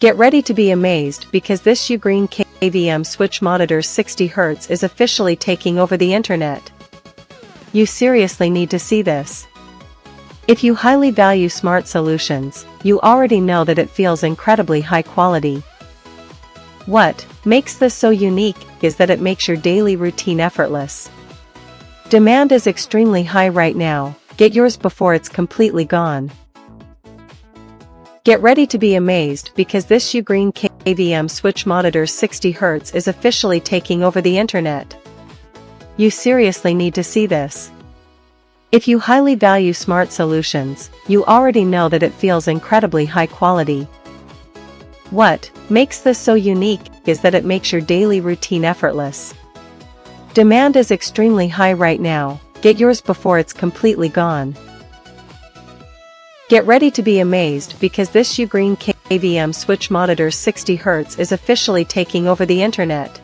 Get ready to be amazed because this UGREEN KVM Switch monitor 60Hz is officially taking over the internet. You seriously need to see this. If you highly value smart solutions, you already know that it feels incredibly high quality. What makes this so unique is that it makes your daily routine effortless. Demand is extremely high right now. Get yours before it's completely gone. Get ready to be amazed because this UGREEN KVM Switch monitor 60Hz is officially taking over the internet. You seriously need to see this. If you highly value smart solutions, you already know that it feels incredibly high quality. What makes this so unique is that it makes your daily routine effortless. Demand is extremely high right now. Get yours before it's completely gone. Get ready to be amazed because this UGREEN KVM Switch monitor 60Hz is officially taking over the internet.